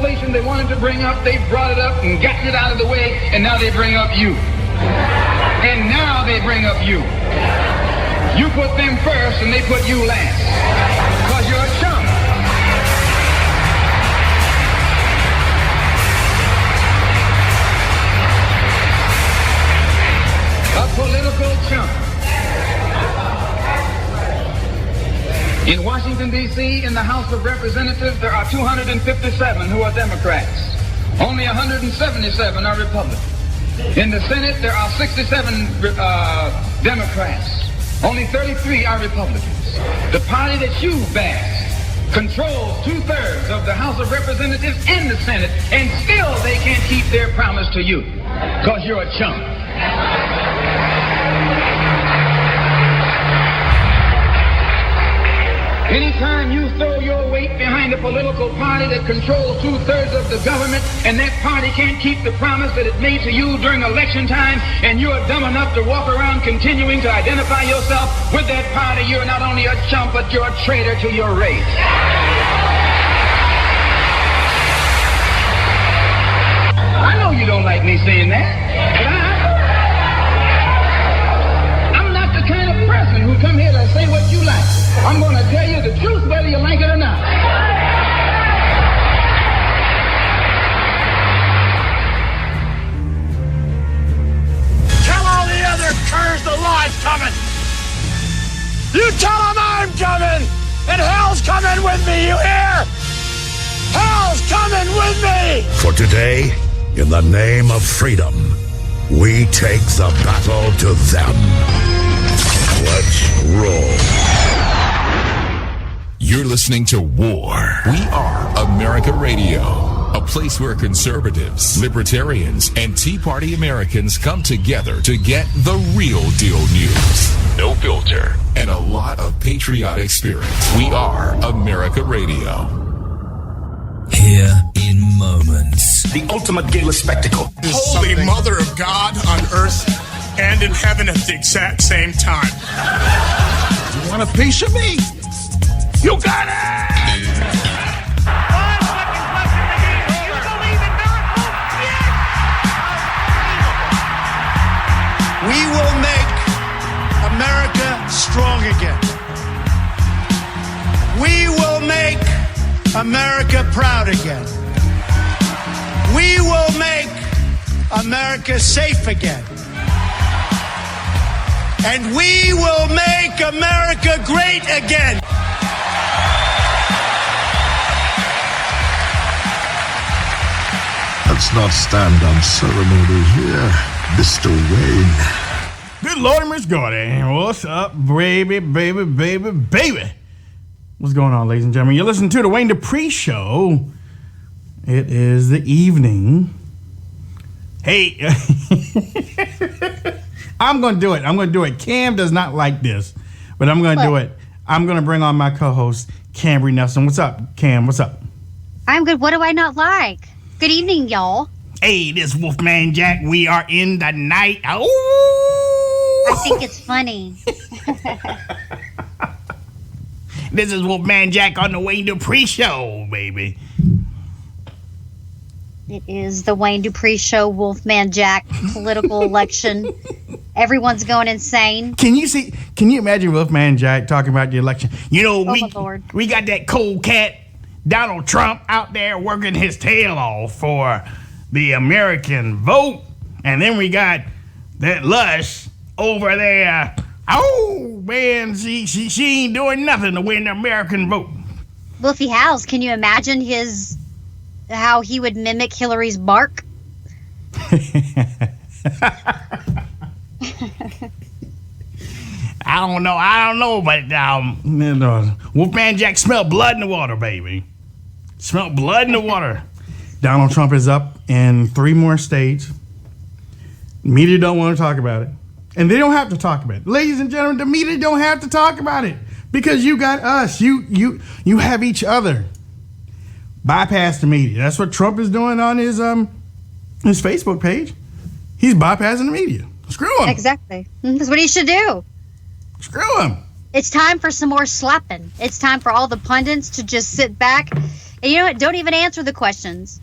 legislation they wanted to bring up, they brought it up and gotten it out of the way, and now they bring up you. And now they bring up you. You put them first and they put you last. Because you're a chump. A political chump. In Washington, D.C., in the House of Representatives, there are 257 who are Democrats. Only 177 are Republicans. In the Senate, there are 67 Democrats. Only 33 are Republicans. The party that you bash controls 2/3 of the House of Representatives and the Senate, and still they can't keep their promise to you, because you're a chump. Anytime you throw your weight behind a political party that controls 2/3 of the government, and that party can't keep the promise that it made to you during election time, and you're dumb enough to walk around continuing to identify yourself with that party, you're not only a chump, but you're a traitor to your race. I know you don't like me saying that, but I'm not the kind of person who come here to say what you like. I'm going to tell you the truth whether you like it or not. Tell all the other curs the law's coming. You tell them I'm coming, and hell's coming with me, you hear? Hell's coming with me! For today, in the name of freedom, we take the battle to them. Let's roll. You're listening to War. We are America Radio, a place where conservatives, libertarians, and Tea Party Americans come together to get the real deal news. No filter, and a lot of patriotic spirit. We are America Radio. Here in moments. The ultimate gala spectacle. Holy Mother of God on earth and in heaven at the exact same time. You want a piece of me? You got it! 5 seconds left in the game. Do you believe in miracles? Yes! We will make America strong again. We will make America proud again. We will make America safe again. And we will make America great again. Let's not stand on ceremony here, Mr. Wayne. Good Lord, Miss Gordy. What's up, baby? What's going on, ladies and gentlemen? You're listening to the Wayne Dupree Show. It is the evening. Hey, I'm going to do it. Cam does not like this, but I'm going to do it. I'm going to bring on my co-host, Cambry Nelson. What's up, Cam? What's up? I'm good. What do I not like? Good evening, y'all. Hey, this Wolfman Jack. We are in the night. Oh! I think it's funny. This is Wolfman Jack on the Wayne Dupree Show, baby. It is the Wayne Dupree Show, Wolfman Jack, political election. Everyone's going insane. Can you imagine Wolfman Jack talking about the election? You know, we got that cold cat, Donald Trump, out there working his tail off for the American vote. And then we got that Lush over there. Oh, man, she ain't doing nothing to win the American vote. Wolfie House, can you imagine how he would mimic Hillary's bark? I don't know, but Wolfman Jack smelled blood in the water, baby. Smelled blood in the water. Donald Trump is up in 3 more states. Media don't want to talk about it. And they don't have to talk about it. Ladies and gentlemen, the media don't have to talk about it. Because you got us. You have each other. Bypass the media. That's what Trump is doing on his Facebook page. He's bypassing the media. Screw him. Exactly. That's what he should do. Screw him. It's time for some more slapping. It's time for all the pundits to just sit back And you know what? Don't even answer the questions.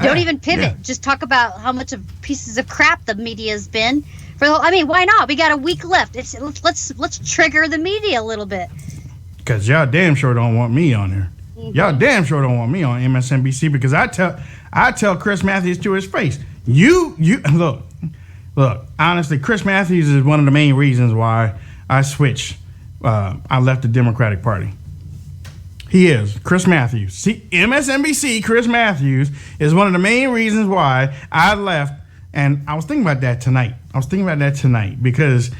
Don't even pivot. Yeah. Just talk about how much of pieces of crap the media's been. Why not? We got a week left. Let's trigger the media a little bit. Because y'all damn sure don't want me on there. Mm-hmm. Y'all damn sure don't want me on MSNBC because I tell Chris Matthews to his face. You look. Honestly, Chris Matthews is one of the main reasons why I switched. I left the Democratic Party. He is Chris Matthews. See, MSNBC Chris Matthews is one of the main reasons why I left. And I was thinking about that tonight. Because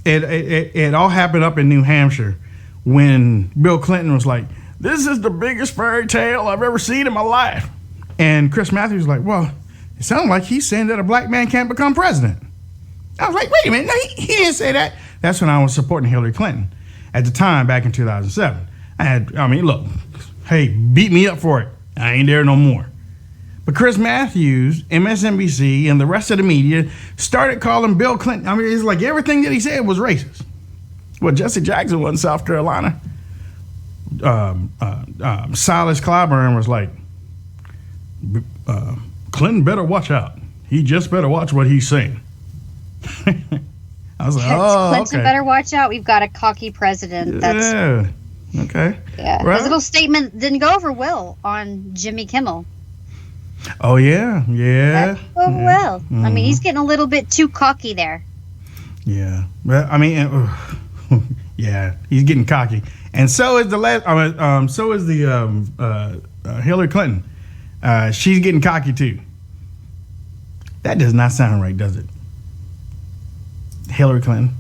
it all happened up in New Hampshire when Bill Clinton was like, "This is the biggest fairy tale I've ever seen in my life," and Chris Matthews was like, "Well, it sounds like he's saying that a black man can't become president." I was like, "Wait a minute, no, he didn't say that." That's when I was supporting Hillary Clinton at the time back in 2007. Look, hey, beat me up for it. I ain't there no more. But Chris Matthews, MSNBC, and the rest of the media started calling Bill Clinton. It's like everything that he said was racist. Well, Jesse Jackson was in South Carolina. Silas Clyburn was like, Clinton better watch out. He just better watch what he's saying. I was like, Clinton better watch out. We've got a cocky president. Yeah. Okay. Yeah. Right. His little statement didn't go over well on Jimmy Kimmel. Oh, yeah. Well. Mm-hmm. He's getting a little bit too cocky there. Yeah. Well, yeah, he's getting cocky. And so is Hillary Clinton. She's getting cocky, too. That does not sound right, does it? Hillary Clinton.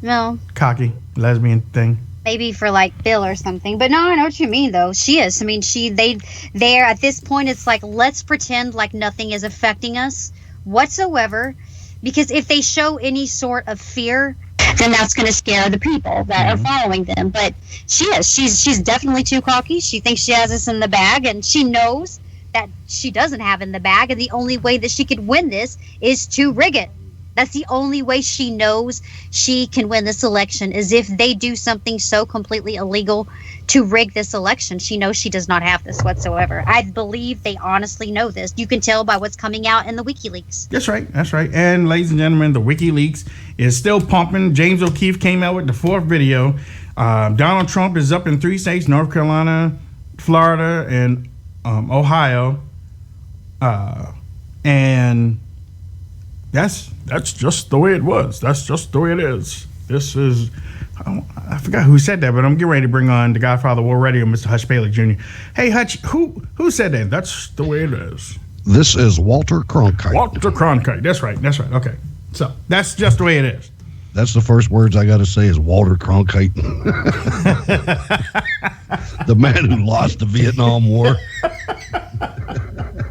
No. Cocky, lesbian thing. Maybe for like Bill or something, but no, I know what you mean though. She is. They're at this point. It's like let's pretend like nothing is affecting us whatsoever, because if they show any sort of fear, then that's going to scare the people that are following them. But she is. She's definitely too cocky. She thinks she has this in the bag, and she knows that she doesn't have in the bag. And the only way that she could win this is to rig it. That's the only way she knows she can win this election, is if they do something so completely illegal to rig this election. She knows she does not have this whatsoever. I believe they honestly know this. You can tell by what's coming out in the WikiLeaks. That's right. And ladies and gentlemen, the WikiLeaks is still pumping. James O'Keefe came out with the 4th video. Donald Trump is up in 3 states, North Carolina, Florida, and Ohio. And that's just the way it was. That's just the way it is. This is, I forgot who said that, but I'm getting ready to bring on the Godfather War Radio, Mr. Hutch Bailey Jr. Hey, Hutch, who said that? That's the way it is. This is Walter Cronkite. Walter Cronkite. That's right. Okay. So that's just the way it is. That's the first words I got to say is Walter Cronkite. The man who lost the Vietnam War. I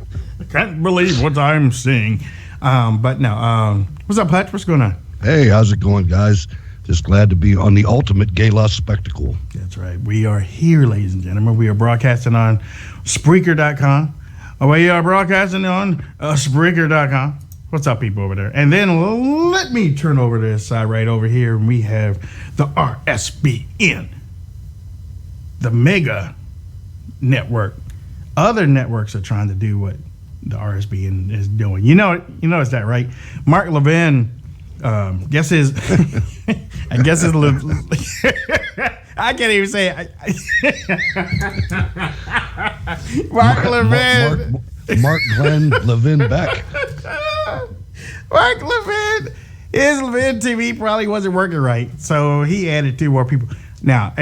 can't believe what I'm seeing. But no, what's up, Hutch? What's going on? Hey, how's it going, guys? Just glad to be on the ultimate gay lust spectacle. That's right. We are here, ladies and gentlemen. We are broadcasting on Spreaker.com. We are broadcasting on Spreaker.com. What's up, people over there? And then let me turn over to this side right over here, and we have the RSBN, the mega network. Other networks are trying to do what the RSBN is doing. You know it's that, right? Mark Levin, I guess his I can't even say it. Mark Glenn Levin Beck. Mark Levin, his Levin TV probably wasn't working right, so he added 2 more people. Now,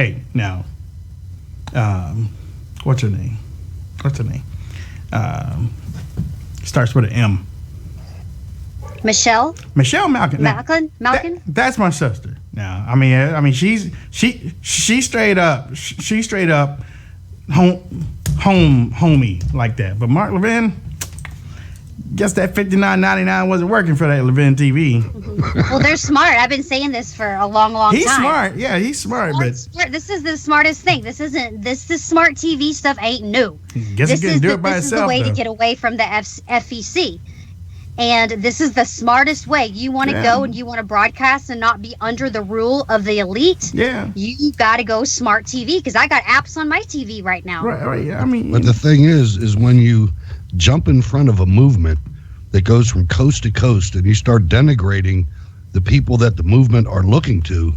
what's her name? Starts with an M. Michelle Malkin. That's my sister. Now, I mean, she's straight up homey like that. But Mark Levin, guess that $59.99 wasn't working for that Levin TV. Well, they're smart. I've been saying this for a long time. He's smart. Yeah, he's smart. But this is the smartest thing. This smart TV stuff ain't new. Guess he couldn't do it by itself. This is the way to get away from the FEC. And this is the smartest way. You want to go and you want to broadcast and not be under the rule of the elite. Yeah. You got to go smart TV, because I got apps on my TV right now. Right. I mean, but the thing is when you jump in front of a movement that goes from coast to coast and you start denigrating the people that the movement are looking to,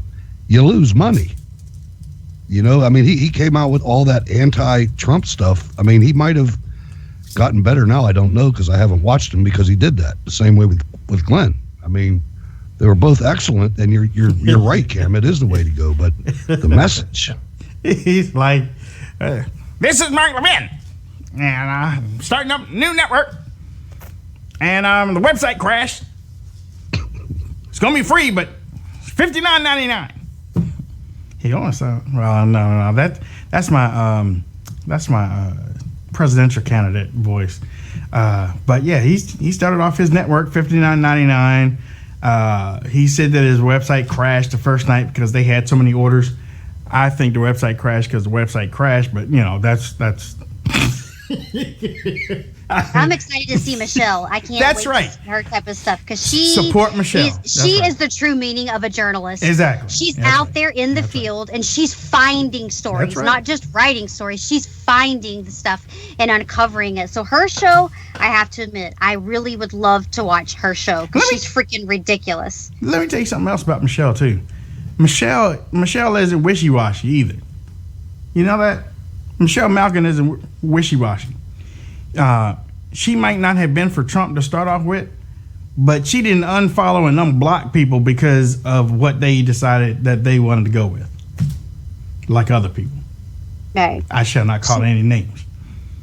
you lose money. You know, I mean, he came out with all that anti-Trump stuff. I mean, he might have gotten better now. I don't know, because I haven't watched him, because he did that the same way with Glenn. I mean, they were both excellent, and you're right, Cam. It is the way to go, but the message. He's like, this is Mark Levin, and I'm starting up a new network, and the website crashed. It's gonna be free, but it's $59.99. He almost well, no. That's my presidential candidate voice. But yeah, he started off his network $59.99. He said that his website crashed the first night because they had so many orders. I think the website crashed because the website crashed, but you know, that's I'm excited to see Michelle. I can't That's wait right. to see her type of stuff, because she Support Michelle. She is the true meaning of a journalist. Exactly. She's That's out right. there in the That's field, and she's finding stories, That's right. not just writing stories. She's finding the stuff and uncovering it. So her show, I have to admit, I really would love to watch her show, because she's freaking ridiculous. Let me tell you something else about Michelle too. Michelle isn't wishy-washy either. You know that? Michelle Malkin isn't wishy-washy. She might not have been for Trump to start off with, but she didn't unfollow and unblock people because of what they decided that they wanted to go with, like other people. Right. I shall not call any names.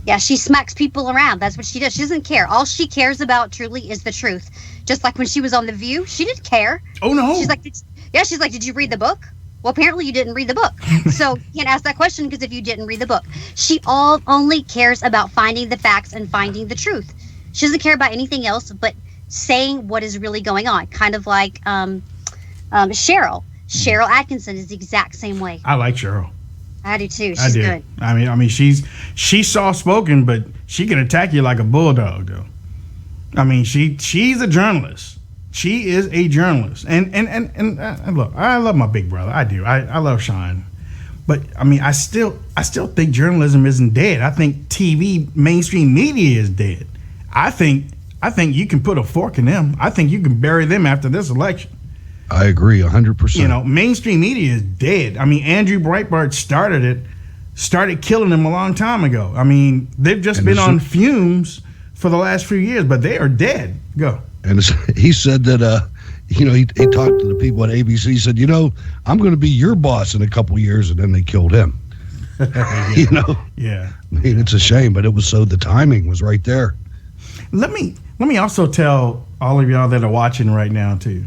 Yeah, she smacks people around. That's what she does. She doesn't care. All she cares about truly is the truth. Just like when she was on The View, she didn't care. Oh, no. She's like, did you read the book? Well, apparently you didn't read the book. So you can't ask that question, because if you didn't read the book. She only cares about finding the facts and finding the truth. She doesn't care about anything else but saying what is really going on. Kind of like Cheryl. Cheryl Atkinson is the exact same way. I like Cheryl. I do too. She's good. I mean, she's soft-spoken, but she can attack you like a bulldog, though. I mean, she's a journalist. She is a journalist, and look, I love my big brother. I do. I love Sean, but I mean, I still think journalism isn't dead. I think TV, mainstream media is dead. I think you can put a fork in them. I think you can bury them after this election. I agree 100%. You know, mainstream media is dead. I mean, Andrew Breitbart started killing them a long time ago. I mean, they've just been on fumes for the last few years, but they are dead. Go. And he said that, he talked to the people at ABC. He said, I'm going to be your boss in a couple years, and then they killed him. Yeah. I mean, it's a shame, but it was the timing was right there. Let me also tell all of y'all that are watching right now too.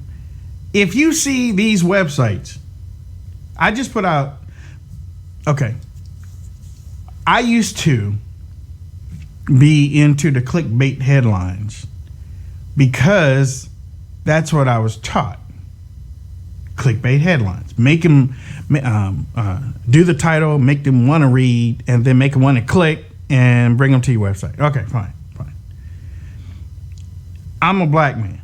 If you see these websites, I just put out. Okay. I used to be into the clickbait headlines, because that's what I was taught. Clickbait headlines. Make them do the title, make them want to read, and then make them want to click and bring them to your website. Okay, fine. I'm a black man.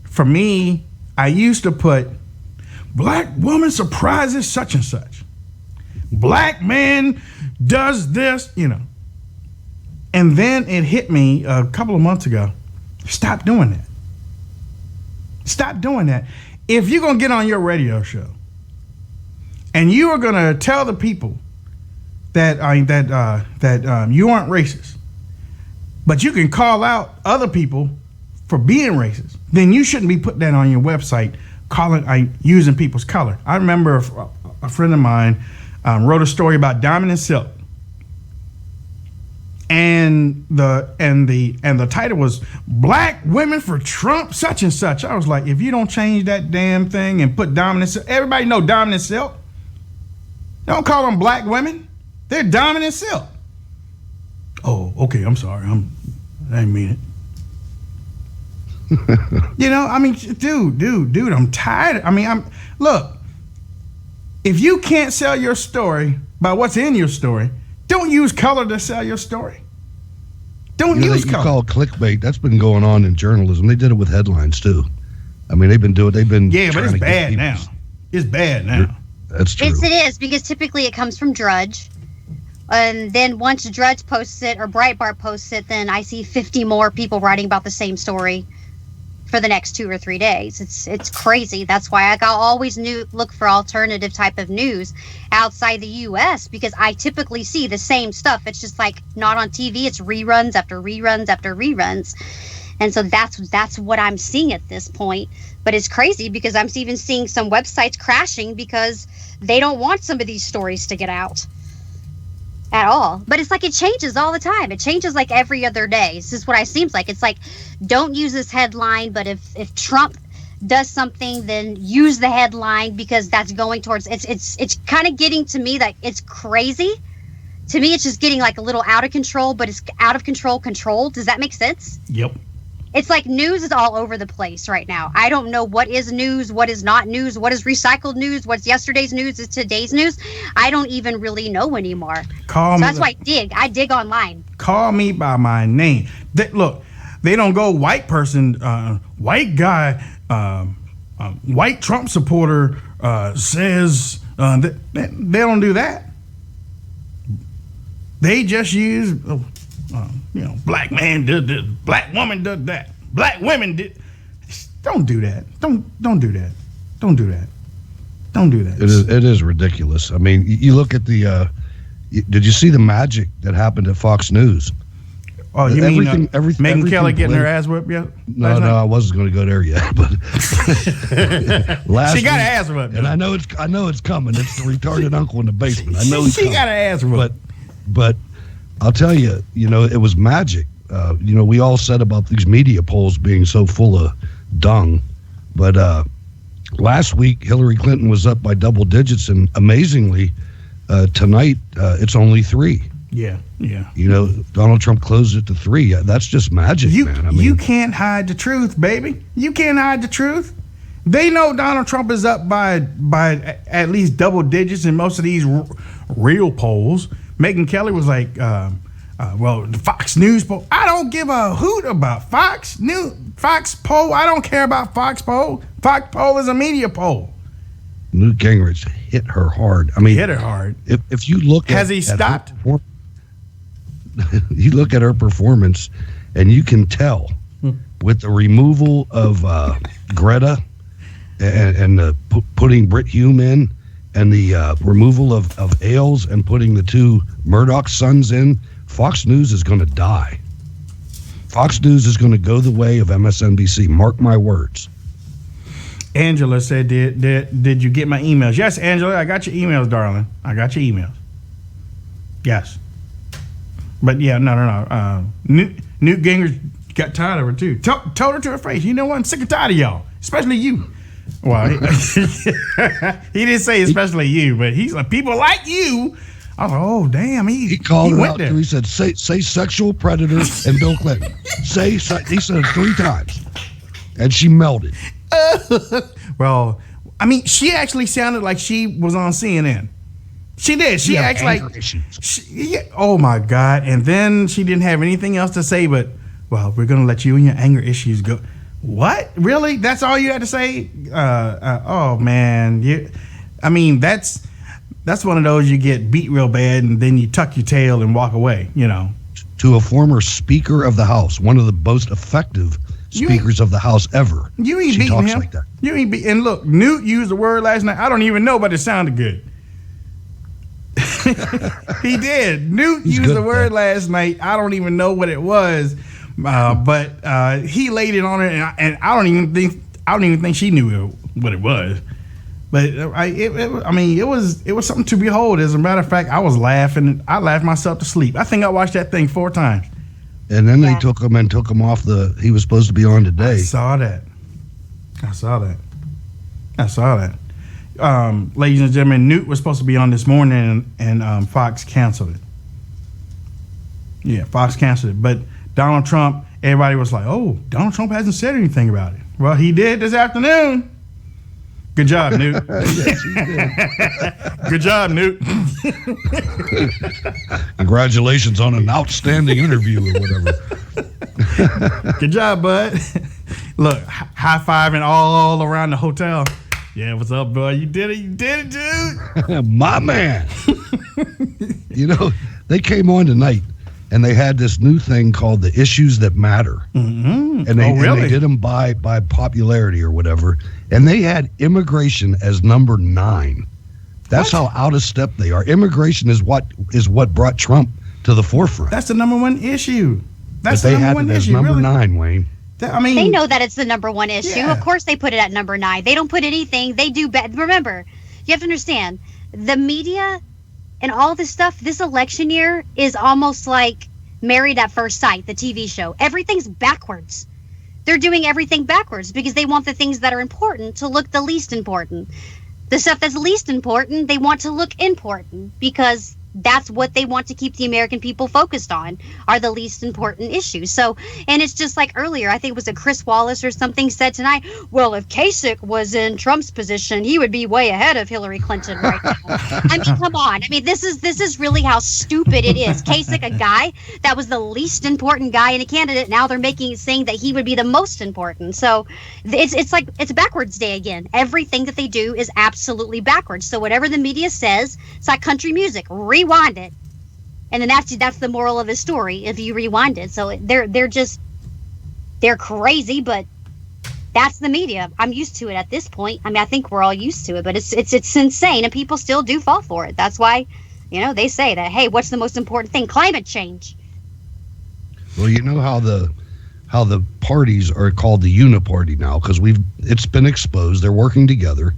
For me, I used to put black woman surprises such and such. Black man does this, And then it hit me a couple of months ago. Stop doing that. Stop doing that. If you're going to get on your radio show and you are going to tell the people that you aren't racist, but you can call out other people for being racist, then you shouldn't be putting that on your website, using people's color. I remember a friend of mine wrote a story about Diamond and Silk. And the title was "Black Women for Trump such and such." I was like, if you don't change that damn thing and put Diamond and Silk, everybody know Diamond and Silk. Don't call them black women. They're Diamond and Silk. Oh, okay. I'm sorry. I didn't mean it. I mean, dude, I'm tired. I mean, look. If you can't sell your story by what's in your story, don't use color to sell your story. Don't use color. You call it clickbait. That's been going on in journalism. They did it with headlines too. I mean, they've been. Yeah, but it's bad now. It's bad now. That's true. It is, because typically it comes from Drudge. And then once Drudge posts it or Breitbart posts it, then I see 50 more people writing about the same story for the next 2 or 3 days. It's crazy. That's why I always look for alternative type of news outside the U.S. because I typically see the same stuff. It's just like not on TV. It's reruns after reruns after reruns. And so that's what I'm seeing at this point. But it's crazy because I'm even seeing some websites crashing because they don't want some of these stories to get out at all. But it's like it changes all the time. It changes like every other day. This is what it seems like. It's like, don't use this headline, but if Trump does something, then use the headline because that's going towards it's kind of getting to me that it's crazy. To me, it's just getting like a little out of control, but it's out of controlled. Does that make sense? Yep. It's like news is all over the place right now. I don't know what is news, what is not news, what is recycled news, what's yesterday's news is today's news. I don't even really know anymore. That's why I dig online. Call me by my name. Look, they don't go white person, white guy, white Trump supporter says they don't do that. They just use. Black man did this. Black woman did that. Black women did. Don't do that. Don't do that. Don't do that. Don't do that. It is ridiculous. I mean, you look at the. Did you see the magic that happened at Fox News? Oh, you mean Megyn Kelly getting her ass whipped yet? No, I wasn't going to go there yet. But she got her ass whipped. And I know it's coming. It's the retarded uncle in the basement. I know she got her ass whipped. But I'll tell you, it was magic. We all said about these media polls being so full of dung. But last week, Hillary Clinton was up by double digits. And amazingly, tonight, it's only 3. Yeah. Donald Trump closed it to 3. That's just magic, man. I mean, you can't hide the truth, baby. You can't hide the truth. They know Donald Trump is up by at least double digits in most of these real polls. Megyn Kelly was like, the Fox News poll. I don't give a hoot about Fox poll. I don't care about Fox poll. Fox poll is a media poll. Newt Gingrich hit her hard. I mean, hit her hard. If you look has he stopped? You look at her performance, and you can tell with the removal of Greta and putting Brit Hume in. And the removal of Ailes and putting the 2 Murdoch sons in, Fox News is going to die. Fox News is going to go the way of MSNBC. Mark my words. Angela said, did you get my emails? Yes, Angela, I got your emails, darling. I got your emails. Yes. But yeah, no. Newt Gingrich got tired of her too. Told her to her face, you know what? I'm sick and tired of y'all, especially you. Well, he didn't say especially you, but he's like, people like you. I was like, oh, damn. He called her out there. Too. He said, say sexual predator and Bill Clinton. He said it 3 times. And she melted. Well, I mean, she actually sounded like she was on CNN. She did. She acts like, oh my God. And then she didn't have anything else to say but, well, we're going to let you and your anger issues go. What? Really? That's all you had to say? Oh man. That's one of those you get beat real bad and then you tuck your tail and walk away, To a former Speaker of the House, one of the most effective speakers of the House ever. You ain't beating him. Like that. You ain't and look, Newt used the word last night. I don't even know, but it sounded good. He did. Newt used the word last night. I don't even know what it was. But he laid it on her, and I don't even think she knew what it was. But it was something to behold. As a matter of fact, I was laughing. I laughed myself to sleep. I think I watched that thing 4 times. And then they took him off he was supposed to be on today. I saw that. Ladies and gentlemen, Newt was supposed to be on this morning, and Fox canceled it. Yeah, Fox canceled it, but Donald Trump, everybody was like, oh, Donald Trump hasn't said anything about it. Well, he did this afternoon. Good job, Newt. Yes, he did. Good job, Newt. Congratulations on an outstanding interview or whatever. Good job, bud. Look, high-fiving all around the hotel. Yeah, what's up, bud? You did it, dude. My man. You know, they came on tonight, and they had this new thing called the Issues That Matter. Mm-hmm. And they, really? and they did them by popularity or whatever. And they had immigration as number 9. That's how out of step they are. Immigration is what brought Trump to the forefront. That's the number one issue. That's but they the had number it one as issue, number really. 9, Wayne. They know that it's the number one issue. Yeah. Of course they put it at number 9. They don't put anything. They do bad. Remember, you have to understand, the media and all this stuff, this election year is almost like Married at First Sight, the TV show. Everything's backwards. They're doing everything backwards because they want the things that are important to look the least important. The stuff that's least important, they want to look important because that's what they want to keep the American people focused on, are the least important issues. So, and it's just like earlier, I think it was a Chris Wallace or something said tonight, well, if Kasich was in Trump's position, he would be way ahead of Hillary Clinton right now. I mean, come on. I mean, this is really how stupid it is. Kasich, a guy that was the least important guy in a candidate, now they're saying that he would be the most important. So it's like, it's backwards day again. Everything that they do is absolutely backwards. So whatever the media says, it's like country music. Rewind it, and then that's the moral of his story if you rewind it. So they're crazy, but that's the media. I'm used to it at this point. I mean, I think we're all used to it, but it's insane, and people still do fall for it. That's why, they say that, hey, what's the most important thing? Climate change. Well, you know how the parties are called the uniparty now because it's been exposed. They're working together.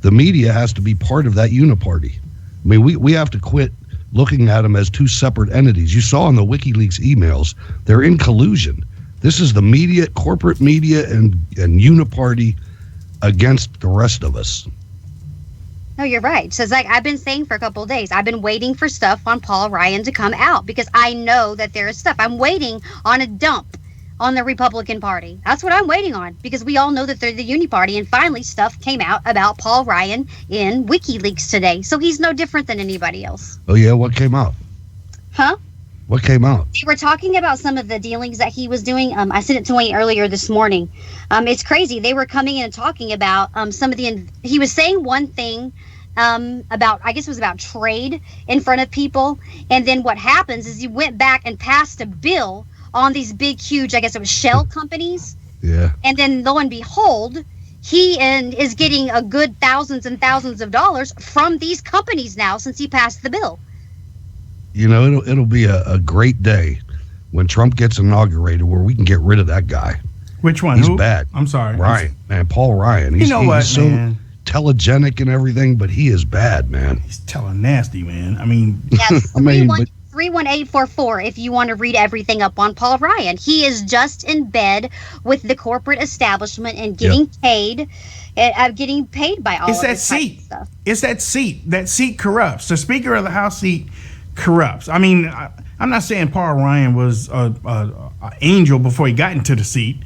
The media has to be part of that uniparty. I mean, we have to quit looking at them as two separate entities. You saw in the WikiLeaks emails, they're in collusion. This is the media, corporate media, and uniparty against the rest of us. No, you're right. So it's like I've been saying for a couple of days, I've been waiting for stuff on Paul Ryan to come out because I know that there is stuff. I'm waiting on a dump on the Republican Party. That's what I'm waiting on because we all know that they're the uni party, and finally stuff came out about Paul Ryan in WikiLeaks today. So he's no different than anybody else. Oh, yeah? What came out? Huh? What came out? They were talking about some of the dealings that he was doing. I sent it to Wayne earlier this morning. It's crazy. They were coming in and talking about some of the... He was saying one thing about, I guess it was about trade in front of people. And then what happens is he went back and passed a bill on these big, huge, I guess it was shell companies. Yeah. And then lo and behold, he is getting a good thousands and thousands of dollars from these companies now since he passed the bill. It'll be a great day when Trump gets inaugurated where we can get rid of that guy. Which one? He's Who? bad. I'm sorry. Ryan, man, Paul Ryan. He's so man? telegenic and everything, but he is bad, man. He's telling nasty, man. I mean... Yes, I mean, 31844 if you want to read everything up on Paul Ryan. He is just in bed with the corporate establishment and getting paid by all it's of that this seat. stuff. It's that seat. That seat corrupts. The Speaker of the House seat corrupts. I mean, I'm not saying Paul Ryan was an angel before he got into the seat,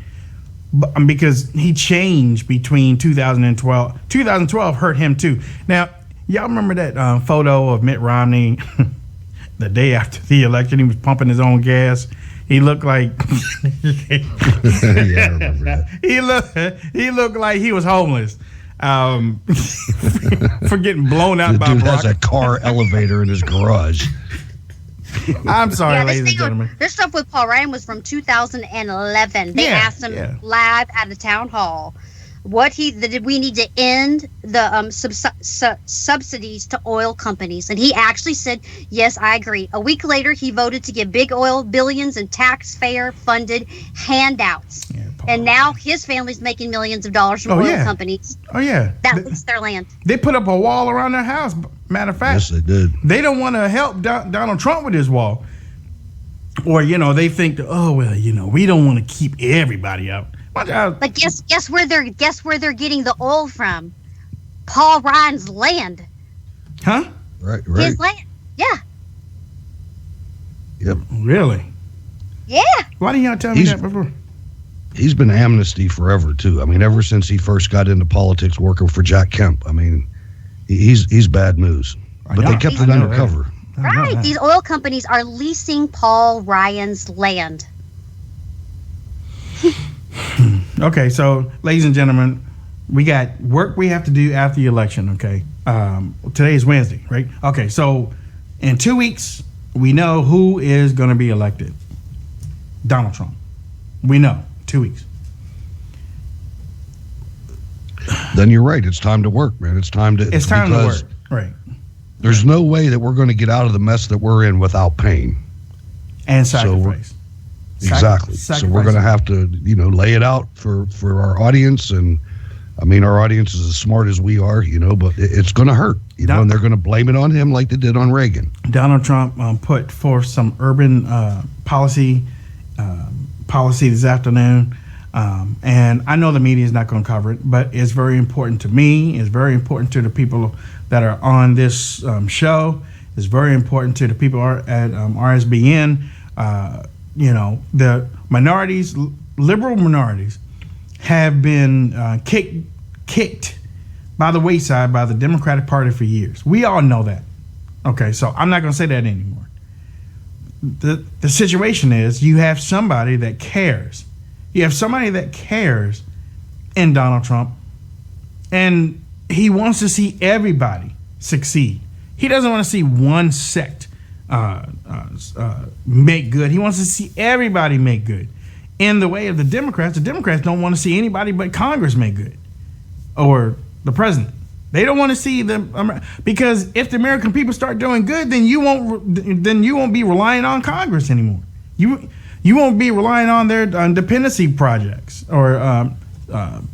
but, because he changed between 2012. 2012 hurt him too. Now, y'all remember that photo of Mitt Romney the day after the election? He was pumping his own gas. He looked like yeah, I remember that. he looked like he was homeless. For getting blown out The by dude Barack. has a car elevator in his garage. I'm sorry, ladies and gentlemen. This stuff with Paul Ryan was from 2011. They asked him live at the town hall did we need to end the subsidies to oil companies, and he actually said, yes, I agree. A week later, he voted to give big oil billions in taxpayer-funded handouts, and now his family's making millions of dollars from oil companies. Oh yeah, that leased their land. They put up a wall around their house. Matter of fact, yes, they did. They don't want to help Donald Trump with his wall, or they think that, we don't want to keep everybody out. But guess where they're getting the oil from? Paul Ryan's land. Huh? Right. His land. Yeah. Yep. Really? Yeah. Why didn't y'all tell me that before? He's been amnesty forever too. I mean, ever since he first got into politics, working for Jack Kemp. I mean, he's bad news. But they kept it undercover. Right. These oil companies are leasing Paul Ryan's land. Okay, so ladies and gentlemen, we got work we have to do after the election. Okay, today is Wednesday, right? Okay, so in 2 weeks we know who is going to be elected. Donald Trump. We know 2 weeks. Then you're right. It's time to work, man. It's time to work. Right. There's no way that we're going to get out of the mess that we're in without pain and sacrifice. Exactly. So we're going to have to, lay it out for our audience. And I mean, our audience is as smart as we are, but it's going to hurt, and they're going to blame it on him like they did on Reagan. Donald Trump put forth some urban policy this afternoon. And I know the media is not going to cover it, but it's very important to me. It's very important to the people that are on this show. It's very important to the people at RSBN. The minorities, liberal minorities, have been kicked by the wayside by the Democratic Party for years. We all know that. Okay, so I'm not going to say that anymore. The situation is you have somebody that cares. You have somebody that cares in Donald Trump, and he wants to see everybody succeed. He doesn't want to see one sect make good. He wants to see everybody make good. In the way of the Democrats don't want to see anybody but Congress make good, or the president. They don't want to see them, because if the American people start doing good, then you won't be relying on Congress anymore. You won't be relying on their dependency projects or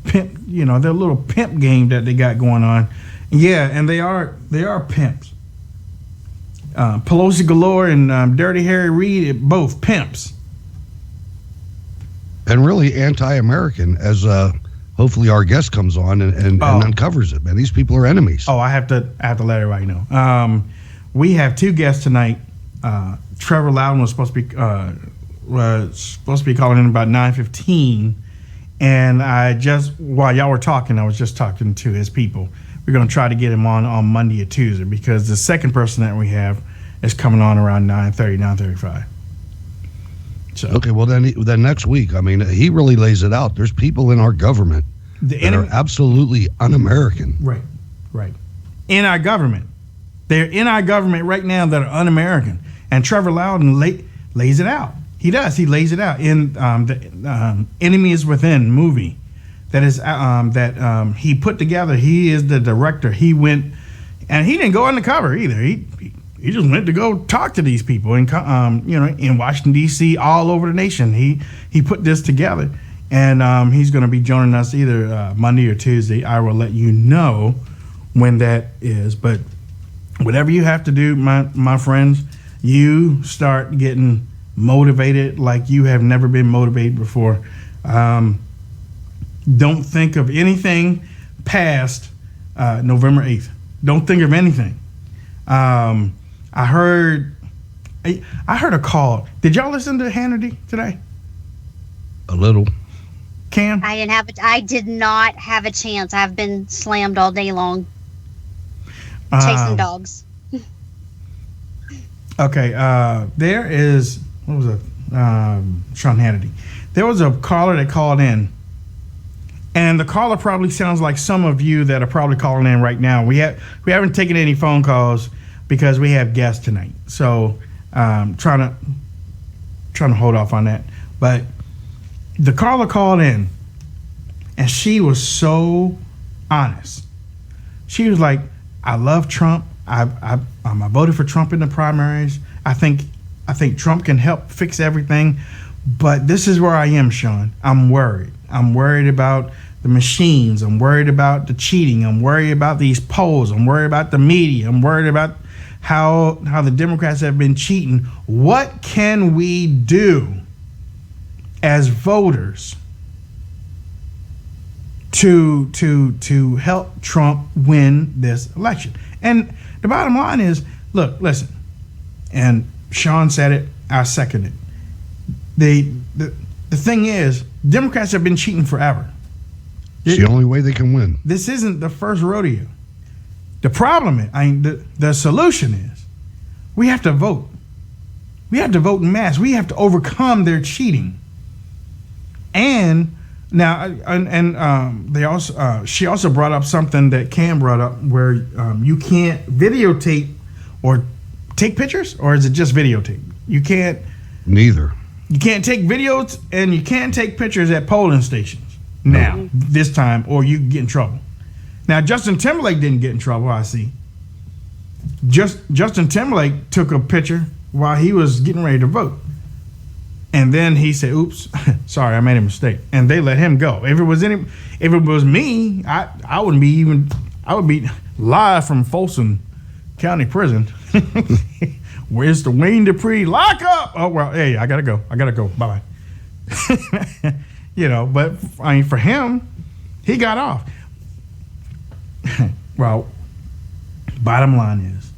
pimp, their little pimp game that they got going on. Yeah, and they are pimps. Pelosi galore and Dirty Harry Reid, both pimps. And really anti-American, as hopefully our guest comes on and uncovers it. Man, these people are enemies. Oh, I have to let everybody know. We have two guests tonight. Trevor Loudon was supposed to be calling in about 9:15, and while y'all were talking, I was just talking to his people. We're going to try to get him on Monday or Tuesday, because the second person that we have is coming on around 9:30, 9:35. So okay, well then next week, I mean, he really lays it out. There's people in our government that are absolutely un-American. Right. In our government, they're in our government right now that are un-American, and Trevor Loudon lays it out. He does. He lays it out in the Enemy is Within movie that is he put together. He is the director. He went, and he didn't go undercover either. He just went to go talk to these people in Washington D.C., all over the nation. He put this together, and he's going to be joining us either Monday or Tuesday. I will let you know when that is. But whatever you have to do, my friends, you start getting motivated like you have never been motivated before. Don't think of anything past November 8th. Don't think of anything. I heard a call. Did y'all listen to Hannity today? A little. Cam? I did not have a chance. I've been slammed all day long. Chasing dogs. Okay, there is, what was it? Sean Hannity. There was a caller that called in, and the caller probably sounds like some of you that are probably calling in right now. We haven't taken any phone calls because we have guests tonight, so trying to hold off on that. But the caller called in, and she was so honest. She was like, "I love Trump. I voted for Trump in the primaries. I think Trump can help fix everything, but this is where I am, Sean. I'm worried. I'm worried about the machines. I'm worried about the cheating. I'm worried about these polls. I'm worried about the media. I'm worried about how the Democrats have been cheating. What can we do as voters to help Trump win this election?" And the bottom line is, look, listen, and Sean said it, I second it. the thing is, Democrats have been cheating forever. It's the only way they can win. This isn't the first rodeo. The problem is, the solution is, we have to vote. We have to vote in mass. We have to overcome their cheating. And now, they also she also brought up something that Cam brought up, where you can't videotape or take pictures, or is it just videotape? You can't. Neither. You can't take videos and you can't take pictures at polling stations now, this time, or you get in trouble. Now, Justin Timberlake didn't get in trouble, I see. Justin Timberlake took a picture while he was getting ready to vote. And then he said, oops, sorry, I made a mistake. And they let him go. If it was me, I would be live from Folsom County Prison. Where's the Wayne Dupree? Lock up! Oh, well, hey, I gotta go. Bye-bye. But I mean, for him, he got off. Well, bottom line is,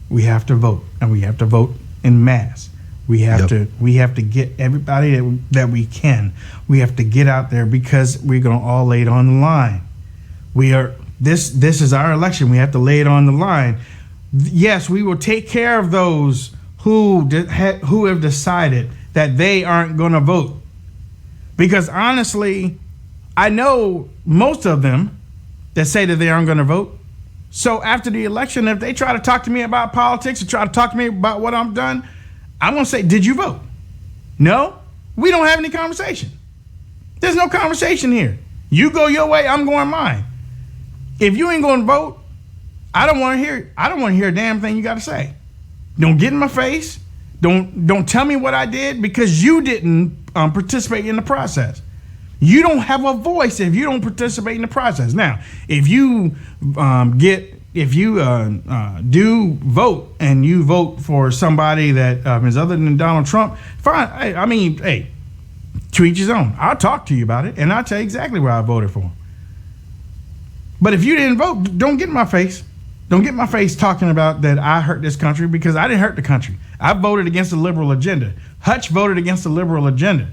we have to vote, and we have to vote in mass. We have to get everybody that we can. We have to get out there, because we're gonna all lay it on the line. This is our election. We have to lay it on the line. Yes, we will take care of those who have decided that they aren't going to vote. Because honestly, I know most of them that say that they aren't going to vote. So after the election, if they try to talk to me about politics or try to talk to me about what I've done, I'm going to say, did you vote? No, we don't have any conversation. There's no conversation here. You go your way, I'm going mine. If you ain't going to vote, I don't want to hear a damn thing you got to say. Don't get in my face. Don't tell me what I did, because you didn't participate in the process. You don't have a voice if you don't participate in the process. Now, if you do vote and you vote for somebody that is other than Donald Trump, fine. I mean, hey, to each his own. I'll talk to you about it, and I'll tell you exactly where I voted for. But if you didn't vote, don't get in my face. Don't get in my face talking about that I hurt this country, because I didn't hurt the country. I voted against the liberal agenda. Hutch voted against the liberal agenda.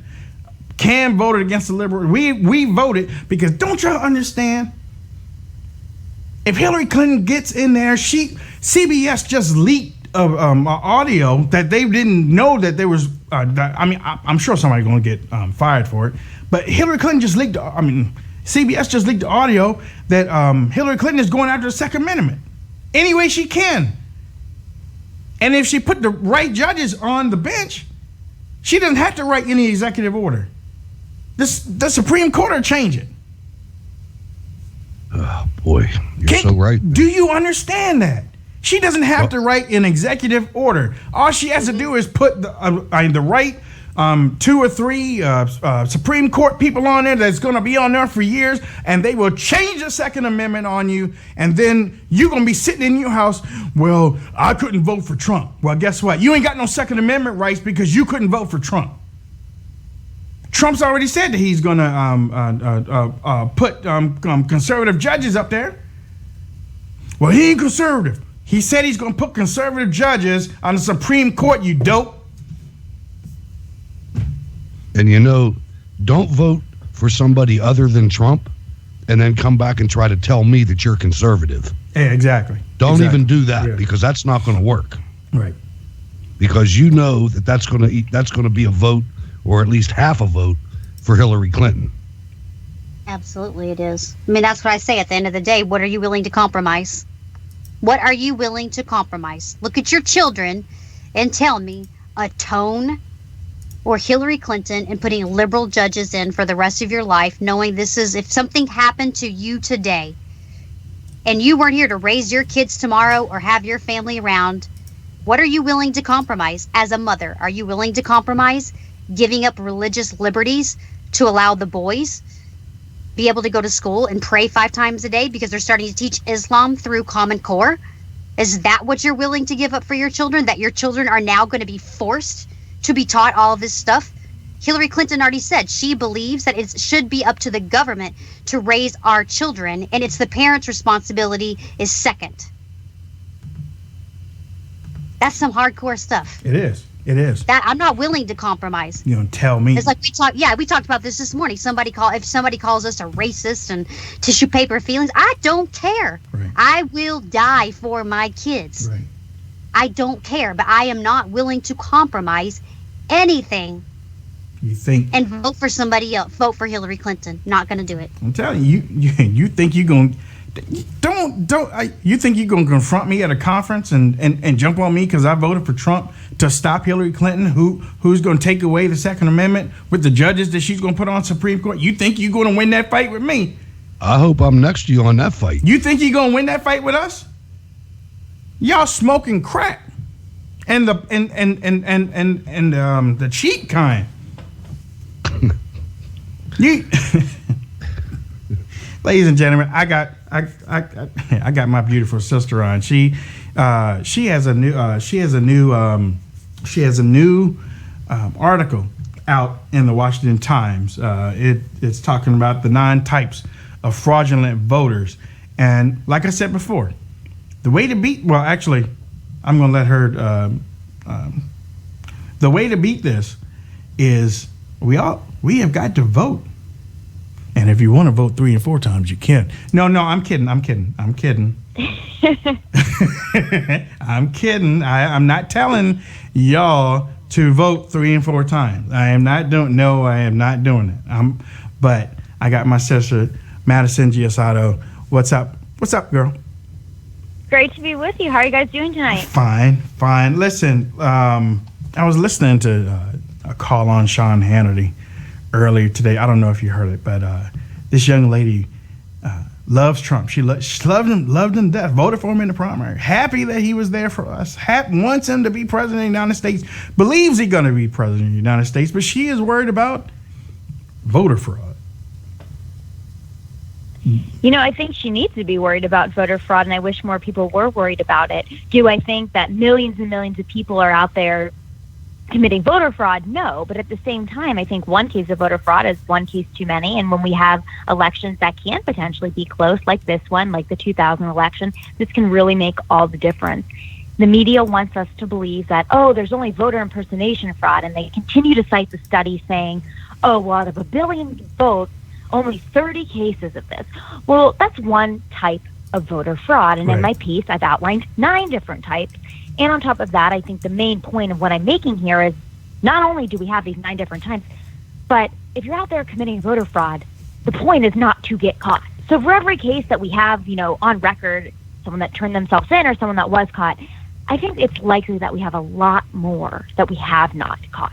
Cam voted against the liberal. We voted because, don't y'all understand? If Hillary Clinton gets in there, CBS just leaked audio that they didn't know that there was. I'm sure somebody's going to get fired for it. But Hillary Clinton just leaked. CBS just leaked the audio that Hillary Clinton is going after the Second Amendment any way she can. And if she put the right judges on the bench, she doesn't have to write any executive order. The Supreme Court will change it. Oh, boy, you're so right. Do you understand that? She doesn't have to write an executive order. All she has to do is put the right 2 or 3 Supreme Court people on there that's going to be on there for years, and they will change the Second Amendment on you, and then you're going to be sitting in your house, well, I couldn't vote for Trump. Well, guess what? You ain't got no Second Amendment rights because you couldn't vote for Trump. Trump's already said that he's going to put conservative judges up there. Well, he ain't conservative. He said he's going to put conservative judges on the Supreme Court, you dope. And don't vote for somebody other than Trump and then come back and try to tell me that you're conservative. Yeah, exactly. Don't even do that, because that's not going to work. Right. Because you know that's going to be a vote, or at least half a vote, for Hillary Clinton. Absolutely it is. I mean, that's what I say at the end of the day. What are you willing to compromise? What are you willing to compromise? Look at your children and tell me a tone or Hillary Clinton and putting liberal judges in for the rest of your life, knowing this is, if something happened to you today and you weren't here to raise your kids tomorrow or have your family around, what are you willing to compromise as a mother? Are you willing to compromise giving up religious liberties to allow the boys be able to go to school and pray 5 times a day because they're starting to teach Islam through Common Core? Is that what you're willing to give up for your children? That your children are now going to be forced to be taught all of this stuff? Hillary Clinton already said she believes that it should be up to the government to raise our children, and it's the parents' responsibility is second. That's some hardcore stuff. It is. It is. That I'm not willing to compromise. You don't tell me. It's like we talked about this morning. If somebody calls us a racist and tissue paper feelings, I don't care. Right. I will die for my kids. Right. I don't care, but I am not willing to compromise anything. You think? And vote for somebody else. Vote for Hillary Clinton. Not going to do it. I'm telling you, you think you're going you think you're going to confront me at a conference and jump on me because I voted for Trump to stop Hillary Clinton, who's going to take away the Second Amendment with the judges that she's going to put on Supreme Court? You think you're going to win that fight with me? I hope I'm next to you on that fight. You think you're going to win that fight with us? Y'all smoking crack and the cheap kind. You ladies and gentlemen, I got my beautiful sister on. She has a new article out in the Washington Times. It's talking about the 9 types of fraudulent voters, and like I said before, the way to beat. Well, actually, I'm going to let her. The way to beat this is we have got to vote. And if you want to vote 3 and 4 times, you can. No, I'm kidding. I'm kidding. I'm kidding. I'm not telling y'all to vote 3 and 4 times. I am not doing it. But I got my sister, Madison Giusato. What's up? What's up, girl? Great to be with you. How are you guys doing tonight? Fine. Listen, I was listening to a call on Sean Hannity earlier today. I don't know if you heard it, but this young lady loves Trump. She loved him to death. Voted for him in the primary. Happy that he was there for us. Wants him to be president of the United States. Believes he's going to be president of the United States, but she is worried about voter fraud. You know, I think she needs to be worried about voter fraud, and I wish more people were worried about it. Do I think that millions and millions of people are out there committing voter fraud? No, but at the same time, I think one case of voter fraud is one case too many, and when we have elections that can potentially be close, like this one, like the 2000 election, this can really make all the difference. The media wants us to believe that, there's only voter impersonation fraud, and they continue to cite the study saying, well, out of 1 billion votes, only 30 cases of this. Well, that's one type of voter fraud, and in my piece, I've outlined 9 different types. And on top of that, I think the main point of what I'm making here is not only do we have these 9 different types, but if you're out there committing voter fraud, the point is not to get caught. So for every case that we have, on record, someone that turned themselves in or someone that was caught, I think it's likely that we have a lot more that we have not caught,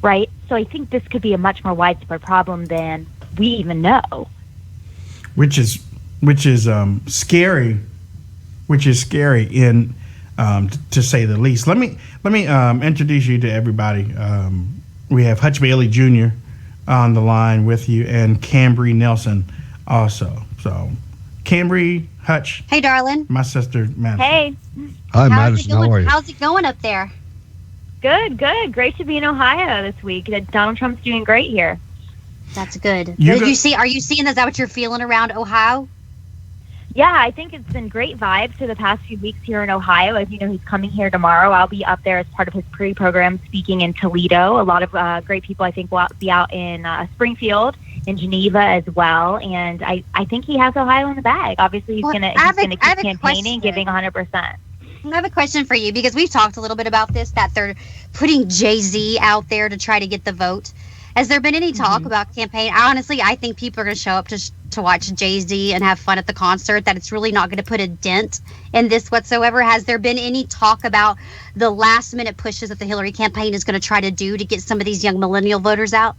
right? So I think this could be a much more widespread problem than we even know. Which is scary. Which is scary in to say the least. Let me introduce you to everybody. We have Hutch Bailey Jr. on the line with you, and Cambry Nelson also. So, Cambry, Hutch. Hey, darling. My sister, Madison. Hey. Hi, Madison. How are you? How's it going up there? Good. Great to be in Ohio this week. Donald Trump's doing great here. That's good. Are you seeing, is that what you're feeling around Ohio? Yeah, I think it's been great vibes for the past few weeks here in Ohio. As you know, he's coming here tomorrow. I'll be up there as part of his pre-program speaking in Toledo. A lot of great people, I think, will be out in Springfield, in Geneva as well. And I think he has Ohio in the bag. Obviously, he's going to keep campaigning, giving 100%. I have a question for you, because we've talked a little bit about this, that they're putting Jay-Z out there to try to get the vote. Has there been any talk about campaign? Honestly, I think people are going to show up to watch Jay-Z and have fun at the concert, that it's really not going to put a dent in this whatsoever. Has there been any talk about the last-minute pushes that the Hillary campaign is going to try to do to get some of these young millennial voters out?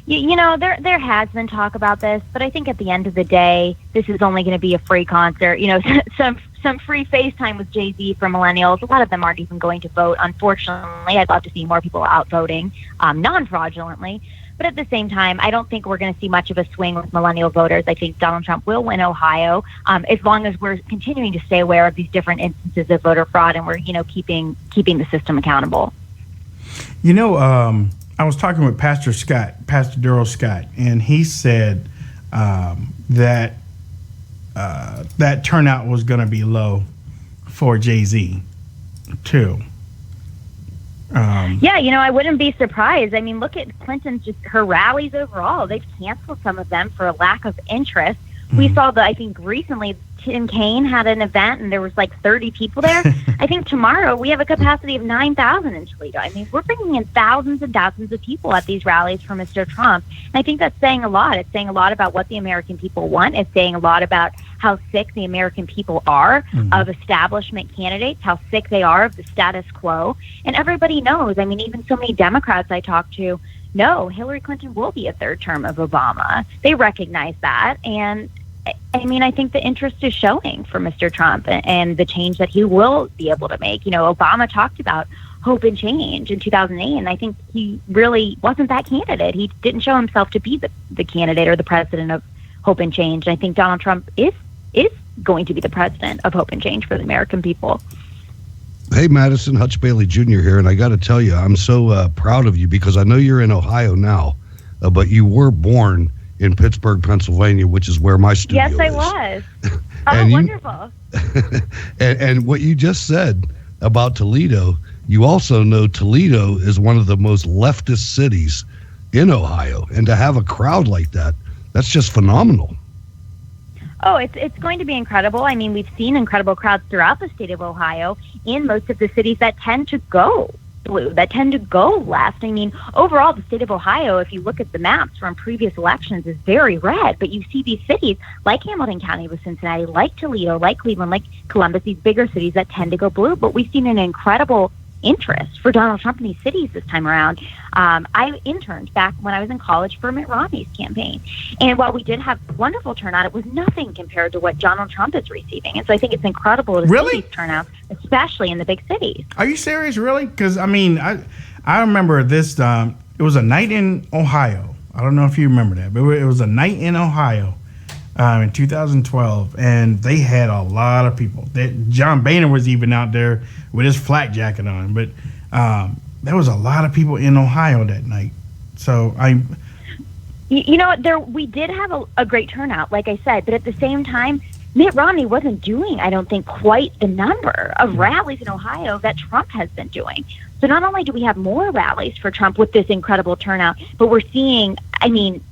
There has been talk about this, but I think at the end of the day, this is only going to be a free concert. Some free FaceTime with Jay-Z for millennials. A lot of them aren't even going to vote. Unfortunately, I'd love to see more people out voting non-fraudulently. But at the same time, I don't think we're going to see much of a swing with millennial voters. I think Donald Trump will win Ohio as long as we're continuing to stay aware of these different instances of voter fraud, and we're keeping the system accountable. I was talking with Pastor Daryl Scott, and he said that turnout was going to be low for Jay-Z too. Yeah, I wouldn't be surprised. I mean, look at Clinton's her rallies overall. They've canceled some of them for a lack of interest. We saw I think recently Tim Kaine had an event and there was like 30 people there. I think tomorrow we have a capacity of 9,000 in Toledo. I mean, we're bringing in thousands and thousands of people at these rallies for Mr. Trump. And I think that's saying a lot. It's saying a lot about what the American people want. It's saying a lot about how sick the American people are of establishment candidates, how sick they are of the status quo. And everybody knows, I mean, even so many Democrats I talk to, no, Hillary Clinton will be a third term of Obama. They recognize that. And I mean, I think the interest is showing for Mr. Trump and the change that he will be able to make. Obama talked about hope and change in 2008, and I think he really wasn't that candidate. He didn't show himself to be the candidate or the president of hope and change. And I think Donald Trump is going to be the president of hope and change for the American people. Hey, Madison, Hutch Bailey Jr. here, and I got to tell you, I'm so proud of you because I know you're in Ohio now, but you were born in Pittsburgh, Pennsylvania, which is where my studio is. Yes, I was. Oh, wonderful. And what you just said about Toledo, you also know Toledo is one of the most leftist cities in Ohio. And to have a crowd like that, that's just phenomenal. Oh, it's going to be incredible. I mean, we've seen incredible crowds throughout the state of Ohio in most of the cities that tend to go blue, that tend to go left. I mean, overall, the state of Ohio, if you look at the maps from previous elections, is very red. But you see these cities like Hamilton County with Cincinnati, like Toledo, like Cleveland, like Columbus, these bigger cities that tend to go blue. But we've seen an incredible interest for Donald Trump in these cities this time around. I interned back when I was in college for Mitt Romney's campaign. And while we did have wonderful turnout, it was nothing compared to what Donald Trump is receiving. And so I think it's incredible to see these turnouts, especially in the big cities. Are you serious, really? Because, I mean, I remember this, it was a night in Ohio. I don't know if you remember that, but it was a night in Ohio in 2012, and they had a lot of people. John Boehner was even out there with his flak jacket on, but there was a lot of people in Ohio that night. So you know what, we did have a great turnout, like I said, but at the same time, Mitt Romney wasn't doing, I don't think, quite the number of rallies in Ohio that Trump has been doing. So not only do we have more rallies for Trump with this incredible turnout, but we're seeing, I mean,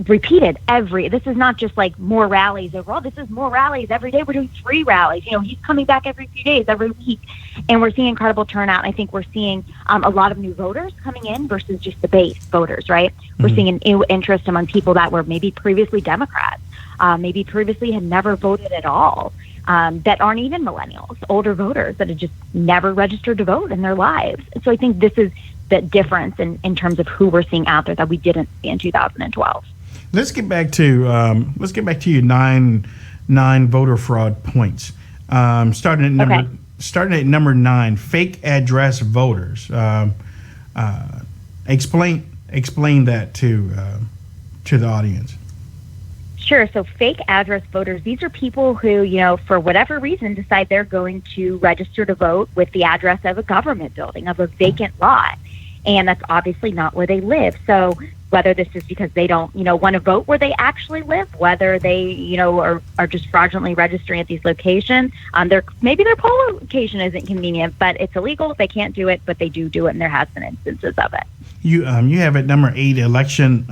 repeated this is not just like more rallies overall, this is more rallies every day. We're doing 3 rallies, he's coming back every few days, every week, and we're seeing incredible turnout. I think we're seeing a lot of new voters coming in versus just the base voters, right? We're seeing an new interest among people that were maybe previously Democrats, maybe previously had never voted at all, that aren't even millennials, older voters that had just never registered to vote in their lives. So I think this is the difference in terms of who we're seeing out there that we didn't see in 2012. Let's get back to your nine voter fraud points. Starting at number 9, fake address voters. Explain that to the audience. Sure. So fake address voters, these are people who, for whatever reason, decide they're going to register to vote with the address of a government building, of a vacant lot. And that's obviously not where they live. So whether this is because they don't, want to vote where they actually live, whether they, are just fraudulently registering at these locations, maybe their poll location isn't convenient, but it's illegal. They can't do it, but they do it, and there has been instances of it. You have at number 8, election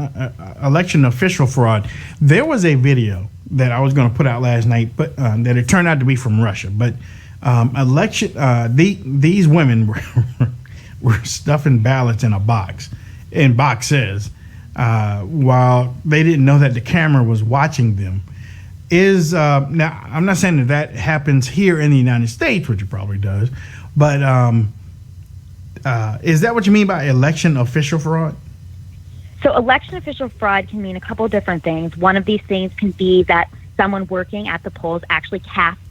official fraud. There was a video that I was going to put out last night, but that it turned out to be from Russia. But these women were stuffing ballots in boxes. While they didn't know that the camera was watching them. Now, I'm not saying that happens here in the United States, which it probably does, but is that what you mean by election official fraud? So election official fraud can mean a couple of different things. One of these things can be that someone working at the polls actually casts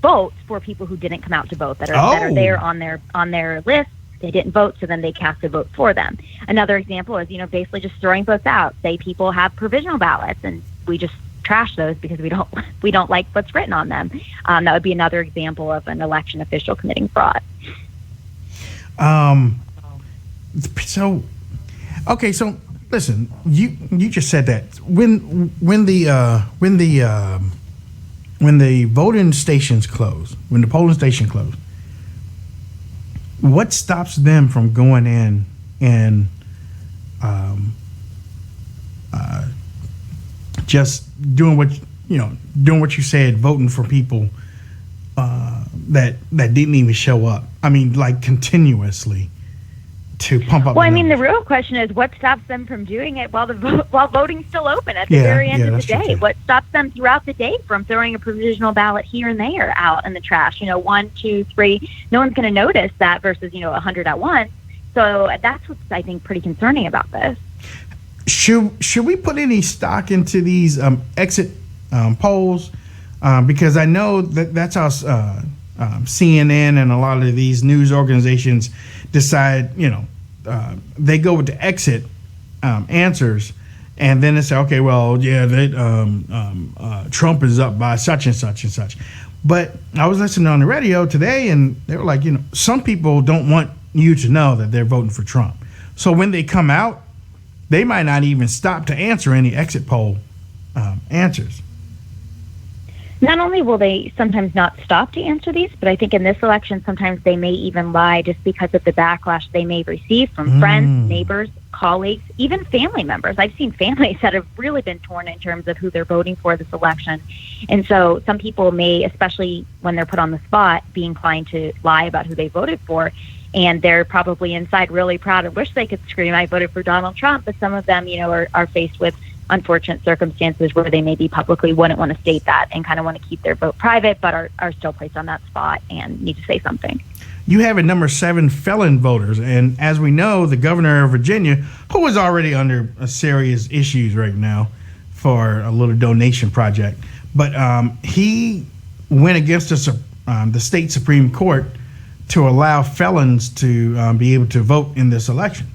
votes for people who didn't come out to vote, that are there on their list. They didn't vote, so then they cast a vote for them. Another example is, basically just throwing votes out. Say people have provisional ballots, and we just trash those because we don't like what's written on them. That would be another example of an election official committing fraud. So listen, you just said that when the voting stations close, when the polling station closed, what stops them from going in and just doing what you said, voting for people that didn't even show up? I mean, like continuously to pump up. Well, I mean, the real question is what stops them from doing it while voting's still open at the very end of the day? What stops them throughout the day from throwing a provisional ballot here and there out in the trash? 1, 2, 3. No one's going to notice that versus 100 at once. So that's what's, I think, pretty concerning about this. Should we put any stock into these exit polls? Because I know that's how CNN and a lot of these news organizations decide. They go with the exit answers, and then they say, okay, well, yeah, Trump is up by such and such and such. But I was listening on the radio today, and they were like, some people don't want you to know that they're voting for Trump. So when they come out, they might not even stop to answer any exit poll answers. Not only will they sometimes not stop to answer these, but I think in this election, sometimes they may even lie just because of the backlash they may receive from friends, neighbors, colleagues, even family members. I've seen families that have really been torn in terms of who they're voting for this election. And so some people may, especially when they're put on the spot, be inclined to lie about who they voted for. And they're probably inside really proud and wish they could scream, I voted for Donald Trump. But some of them, are faced with unfortunate circumstances where they maybe publicly wouldn't want to state that and kind of want to keep their vote private, but are still placed on that spot and need to say something. You have at number 7 felon voters. And as we know, the governor of Virginia, who is already under serious issues right now for a little donation project, but he went against the state Supreme Court to allow felons to be able to vote in this election.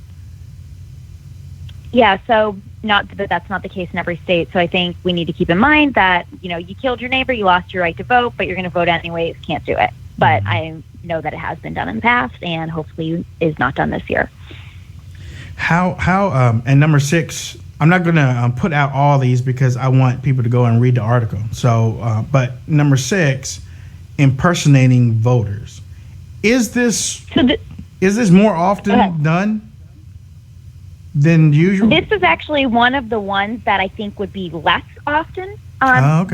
Yeah, so that's not the case in every state. So I think we need to keep in mind that, you killed your neighbor, you lost your right to vote, but you're going to vote anyways, can't do it. But I know that it has been done in the past and hopefully is not done this year. And number 6, I'm not going to put out all these because I want people to go and read the article. So, but number 6, impersonating voters. Is this more often done than usual? This is actually one of the ones that I think would be less often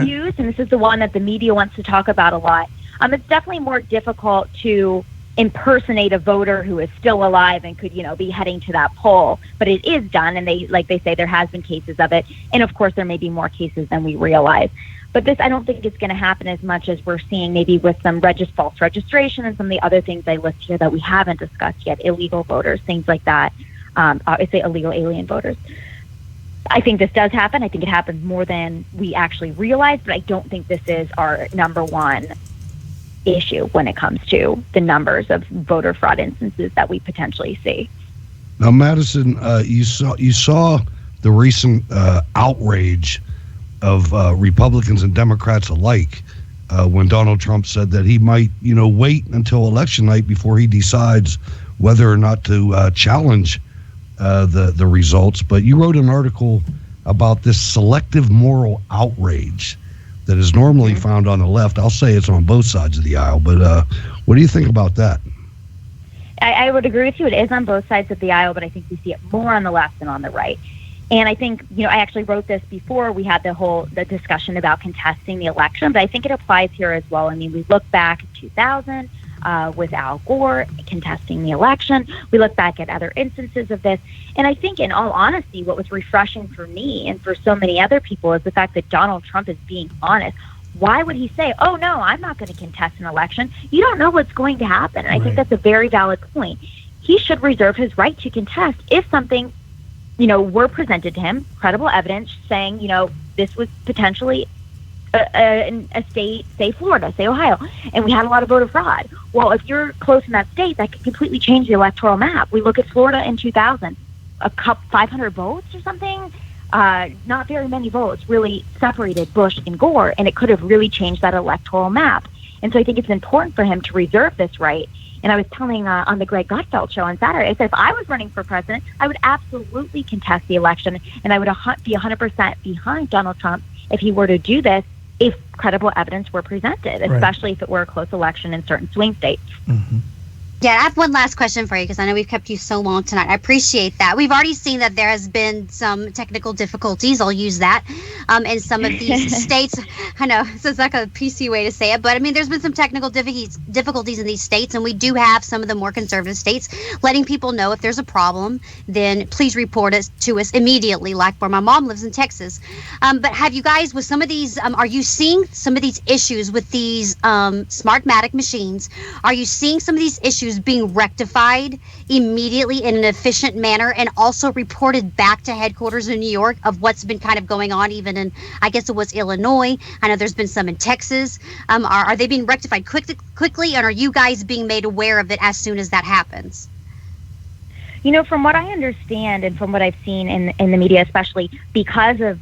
used, and this is the one that the media wants to talk about a lot. It's definitely more difficult to impersonate a voter who is still alive and could, be heading to that poll, but it is done, and they say there has been cases of it, and of course there may be more cases than we realize. But this, I don't think it's going to happen as much as we're seeing maybe with some false registration and some of the other things I list here that we haven't discussed yet, illegal voters, things like that. I say illegal alien voters. I think this does happen. I think it happens more than we actually realize, but I don't think this is our number one issue when it comes to the numbers of voter fraud instances that we potentially see. Now, Madison, you saw the recent outrage of Republicans and Democrats alike when Donald Trump said that he might, wait until election night before he decides whether or not to challenge the results. But you wrote an article about this selective moral outrage that is normally found on the left. I'll say it's on both sides of the aisle, but what do you think about that? I would agree with you. It is on both sides of the aisle, but I think we see it more on the left than on the right. And I think, I actually wrote this before we had the discussion about contesting the election, but I think it applies here as well. I mean, we look back at 2000 with Al Gore contesting the election. We look back at other instances of this. And I think, in all honesty, what was refreshing for me and for so many other people is the fact that Donald Trump is being honest. Why would he say, oh, no, I'm not going to contest an election? You don't know what's going to happen. And I think that's a very valid point. He should reserve his right to contest if something were presented to him, credible evidence saying, this was potentially a state, say Florida, say Ohio, and we had a lot of voter fraud. Well, if you're close in that state, that could completely change the electoral map. We look at Florida in 2000, 500 votes or something, not very many votes really separated Bush and Gore, and it could have really changed that electoral map. And so I think it's important for him to reserve this right. And I was telling on the Greg Gutfeld show on Saturday, I said if I was running for president, I would absolutely contest the election, and I would be 100% behind Donald Trump if he were to do this, if credible evidence were presented, especially if it were a close election in certain swing states. Mm-hmm. Yeah, I have one last question for you because I know we've kept you so long tonight. I appreciate that. We've already seen that there has been some technical difficulties. I'll use that in some of these states. I know so it's like a PC way to say it, but I mean, there's been some technical difficulties in these states, and we do have some of the more conservative states letting people know if there's a problem, then please report it to us immediately, like where my mom lives in Texas. But have you guys, with some of these, are you seeing some of these issues with these Smartmatic machines? Are you seeing some of these issues being rectified immediately in an efficient manner and also reported back to headquarters in New York of what's been kind of going on, even in, I guess it was Illinois. I know there's been some in Texas. Are they being rectified quickly, and are you guys being made aware of it as soon as that happens? You know, from what I understand and from what I've seen in the media, especially because of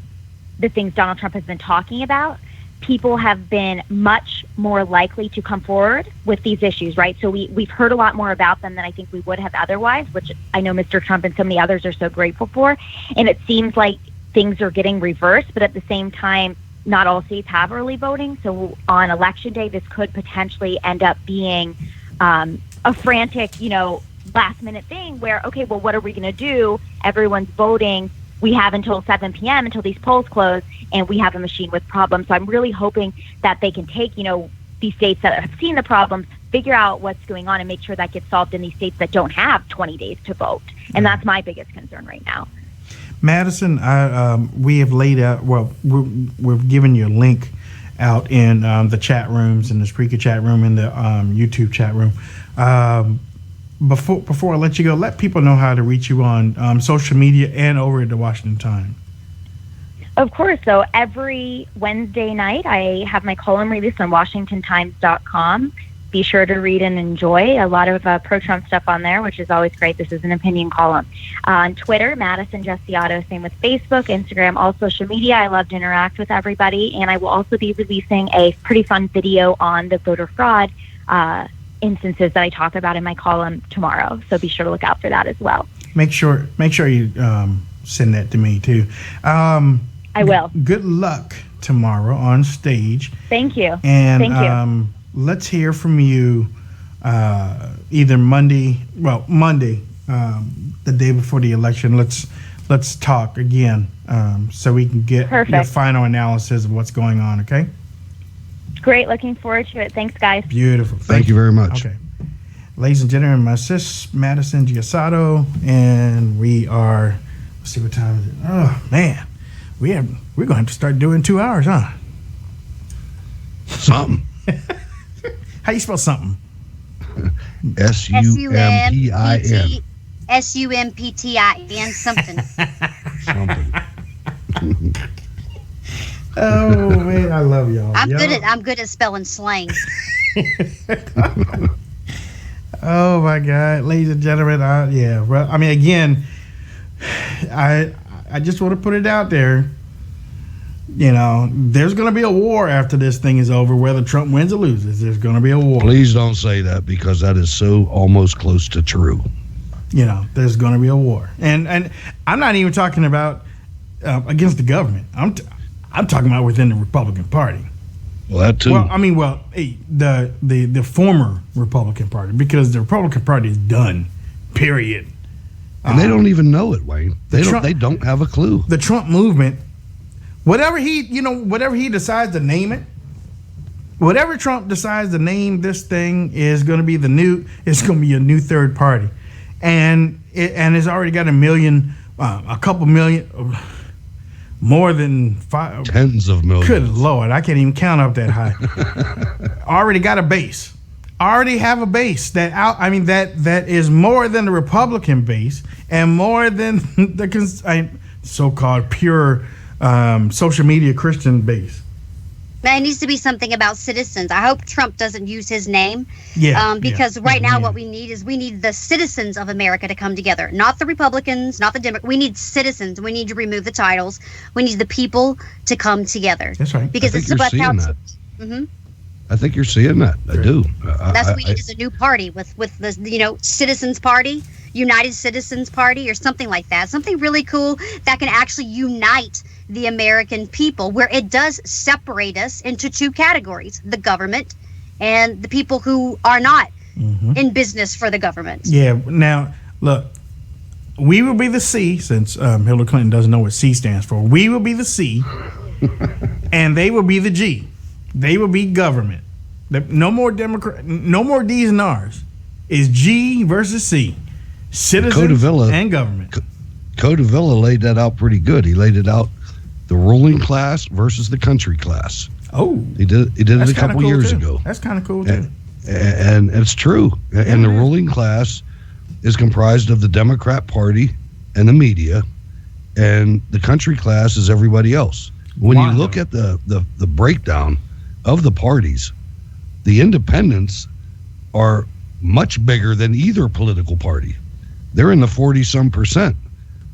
the things Donald Trump has been talking about, people have been much more likely to come forward with these issues, right? So we've heard a lot more about them than I think we would have otherwise, which I know Mr. Trump and so many others are so grateful for. And it seems like things are getting reversed, but at the same time, not all states have early voting. So on Election Day, this could potentially end up being a frantic, last minute thing where, okay, well, what are we going to do? Everyone's voting. We have until 7 p.m. until these polls close, and we have a machine with problems. So I'm really hoping that they can take, these states that have seen the problems, figure out what's going on, and make sure that gets solved in these states that don't have 20 days to vote. And that's my biggest concern right now. Madison, we have laid out, we've given you a link out in the chat rooms, in the Spreaker chat room, in the YouTube chat room. Before I let you go, let people know how to reach you on social media and over at the Washington Times. Of course. So every Wednesday night, I have my column released on WashingtonTimes.com. Be sure to read and enjoy a lot of pro-Trump stuff on there, which is always great. This is an opinion column. On Twitter, Madison Giussiotto, same with Facebook, Instagram, all social media. I love to interact with everybody. And I will also be releasing a pretty fun video on the voter fraud instances that I talk about in my column tomorrow. So be sure to look out for that as well. Make sure you send that to me too. I will. Good luck tomorrow on stage. Thank you. And Thank you. Let's hear from you either Monday, the day before the election. Let's talk again so we can get your final analysis of what's going on, okay? Great. Looking forward to it. Thanks, guys. Beautiful. Thank you very much. Okay. Ladies and gentlemen, my sis, Madison Giussiotto, and we are, let's see what time is it. Oh, man. We're going to have to start doing 2 hours, huh? Something. How you spell something? SUMPTIN. SUMPTIN, something. Something. Oh man, I love y'all. I'm good at spelling slang. Oh my God, ladies and gentlemen, again, I just want to put it out there. There's going to be a war after this thing is over, whether Trump wins or loses. There's going to be a war. Please don't say that, because that is so almost close to true. There's going to be a war, and I'm not even talking about against the government. I'm talking about within the Republican Party. Well, that too. The former Republican Party, because the Republican Party is done. Period. And they don't even know it, Wayne. They don't have a clue. The Trump movement, whatever he decides to name it, whatever Trump decides to name this thing is going to be it's going to be a new third party, and it's already got a couple million. More than 5. Tens of millions. Good Lord, I can't even count up that high. Already got a base. Already have a base that is more than the Republican base and more than the so-called pure social media Christian base. There needs to be something about citizens. I hope Trump doesn't use his name. Because right now what we need is the citizens of America to come together. Not the Republicans, not the Democrats. We need citizens. We need to remove the titles. We need the people to come together. That's right. Because it's about how... Mm-hmm. I think you're seeing that. I do. That's what we need is a new party with the, Citizens Party, United Citizens Party, or something like that. Something really cool that can actually unite the American people, where it does separate us into two categories: the government and the people who are not in business for the government. Yeah. Now, look, we will be the C, since Hillary Clinton doesn't know what C stands for. We will be the C, and they will be the G. They will be government. No more Democrat. No more D's and R's. It's G versus C. Citizens and government. Codevilla laid that out pretty good. He laid it out: the ruling class versus the country class. Oh, he did it a couple years ago. That's kind of cool too. And it's true. And the ruling class is comprised of the Democrat Party and the media, and the country class is everybody else. When you look at the breakdown of the parties, the independents are much bigger than either political party. They're in the 40-some%.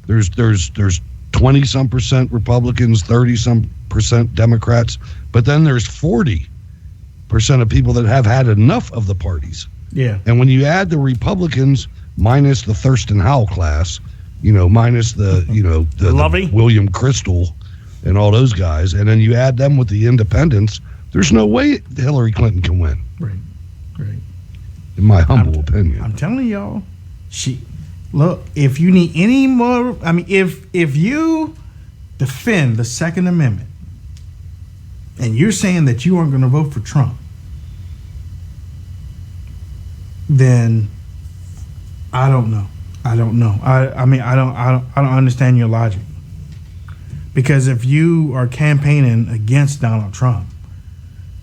There's 20-some% Republicans, 30-some% Democrats, but then there's 40% of people that have had enough of the parties. Yeah. And when you add the Republicans minus the Thurston Howell class, minus the the William Crystal and all those guys, and then you add them with the independents, there's no way Hillary Clinton can win. Right. In my humble opinion. I'm telling y'all, look, if you need any more, if you defend the Second Amendment and you're saying that you aren't going to vote for Trump, then I don't know. I don't understand your logic. Because if you are campaigning against Donald Trump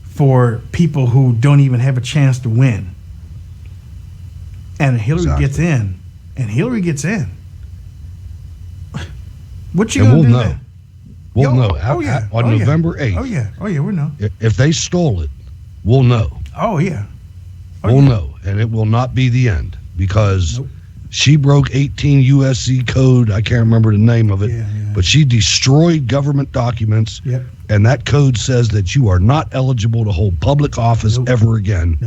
for people who don't even have a chance to win, and Hillary gets in, what you gonna do then? We'll know. On November 8th. Oh yeah, we'll know. If they stole it, we'll know. Oh yeah. We'll know, and it will not be the end, because she broke 18 USC code. I can't remember the name of it, but she destroyed government documents, and that code says that you are not eligible to hold public office ever again,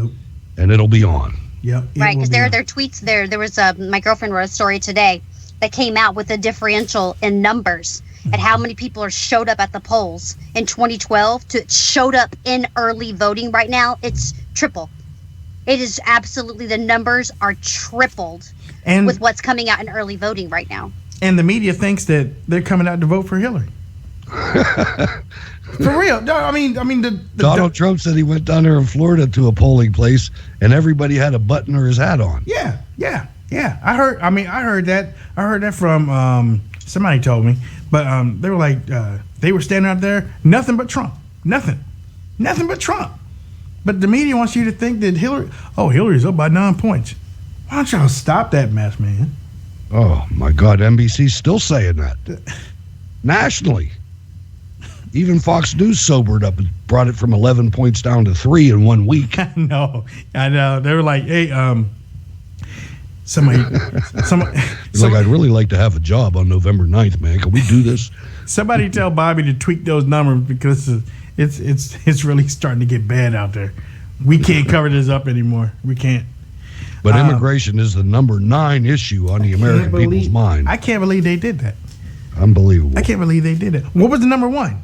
and it'll be on. Yep. Right, because there are tweets there. There was my girlfriend wrote a story today that came out with a differential in numbers at how many people are showed up at the polls in 2012 to showed up in early voting right now. It's triple. It is absolutely, the numbers are tripled with what's coming out in early voting right now. And the media thinks that they're coming out to vote for Hillary. For real. No, Donald Trump said he went down there in Florida to a polling place and everybody had a button or his hat on. Yeah. I heard that. I heard that from somebody told me. But they were like, they were standing out there, nothing but Trump. Nothing but Trump. But the media wants you to think that Hillary's up by 9 points. Why don't y'all stop that mess, man? Oh, my God. NBC's still saying that. Nationally. Even Fox News sobered up and brought it from 11 points down to 3 in 1 week. I know. They were like, hey, somebody. Like, I'd really like to have a job on November 9th, man. Can we do this? Somebody tell Bobby to tweak those numbers, because it's really starting to get bad out there. We can't cover this up anymore. We can't. But immigration is the number 9 issue on the American people's mind. I can't believe they did that. Unbelievable. I can't believe they did it. What was the number 1?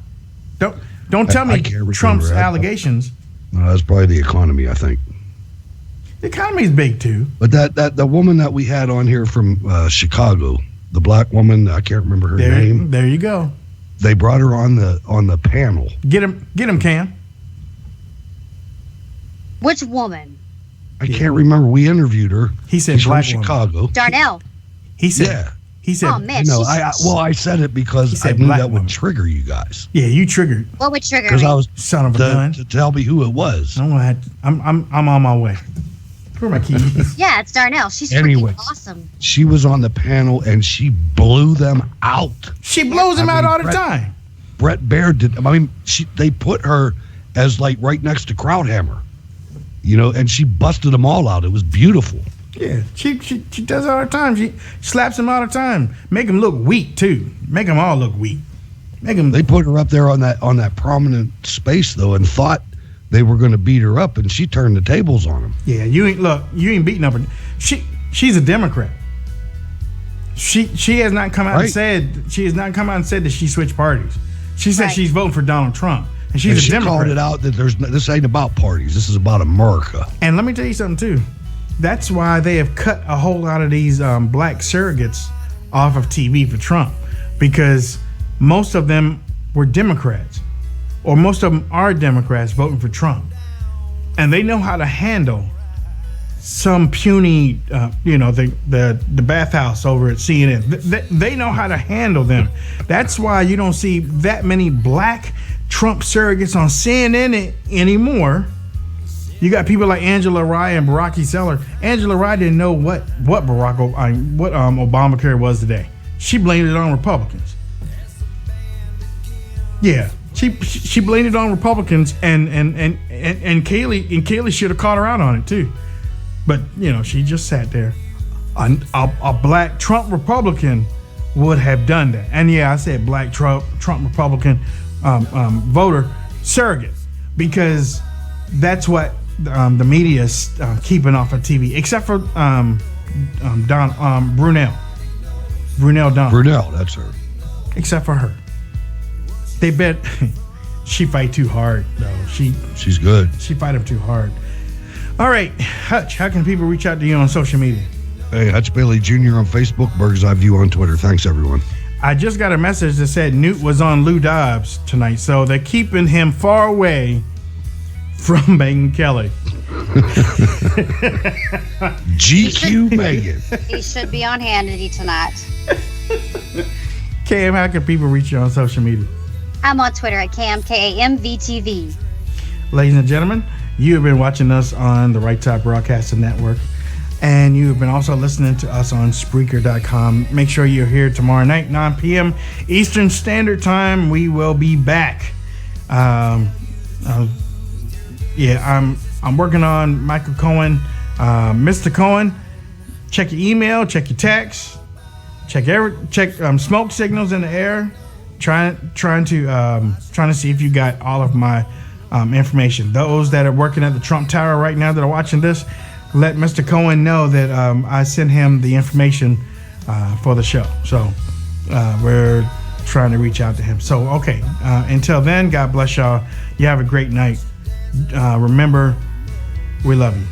Don't tell me Trump's allegations. No, that's probably the economy, I think. The economy's big too. But the woman that we had on here from Chicago, the black woman, I can't remember her name. There you go. They brought her on the panel. Get him, Cam. Which woman? I can't remember. We interviewed her. He said she's black from Chicago. Darnell. He said. Yeah. He said. Oh man. I said it because I knew that would trigger you guys. Yeah, you triggered. What would trigger me? Because I was son of a gun to tell me who it was. I'm on my way. Where are my keys? Yeah, it's Darnell. She's freaking awesome. She was on the panel and she blew them out. She blows them out all the time. Brett Baird did. They put her as like right next to Krauthammer, and she busted them all out. It was beautiful. Yeah, she does it all the time. She slaps them all the time. Make them look weak too. Make them all look weak. They put her up there on that prominent space though, and thought they were going to beat her up, and she turned the tables on them. Yeah, you ain't beating up her. She's a Democrat. She has not come out and said that she switched parties. She said she's voting for Donald Trump, and she's a Democrat. Called it out that this ain't about parties. This is about America. And let me tell you something too. that's why they have cut a whole lot of these black surrogates off of TV for Trump, because most of them were Democrats, or most of them are Democrats voting for Trump, and they know how to handle some puny, the bathhouse over at CNN. They know how to handle them. That's why you don't see that many black Trump surrogates on CNN anymore. You got people like Angela Rye and Barack Seller. Angela Rye didn't know what Obamacare was today. She blamed it on Republicans. Yeah, she blamed it on Republicans, and Kaylee should have caught her out on it too. But she just sat there. A black Trump Republican would have done that. And yeah, I said black Trump Republican voter surrogate, because that's what the media is keeping off of TV, except for Brunel. Brunel, that's her. Except for her. They bet she fight too hard, though. She's good. She fight him too hard. All right, Hutch, how can people reach out to you on social media? Hey, Hutch Bailey Jr. on Facebook, Bird's Eye View on Twitter. Thanks, everyone. I just got a message that said Newt was on Lou Dobbs tonight, so they're keeping him far away from Megyn Kelly. GQ Megan. He should be on Hannity tonight. Cam, how can people reach you on social media? I'm on Twitter at KamVTV. Ladies and gentlemen, you have been watching us on the Right Top Broadcasting Network, and you have been also listening to us on Spreaker.com. Make sure you're here tomorrow night, 9 p.m. Eastern Standard Time. We will be back. I'm working on Michael Cohen. Mr. Cohen, check your email, check your text, check smoke signals in the air. Trying to see if you got all of my information. Those that are working at the Trump Tower right now that are watching this, let Mr. Cohen know that I sent him the information for the show. So we're trying to reach out to him. So, okay. Until then, God bless y'all. You have a great night. Remember, we love you.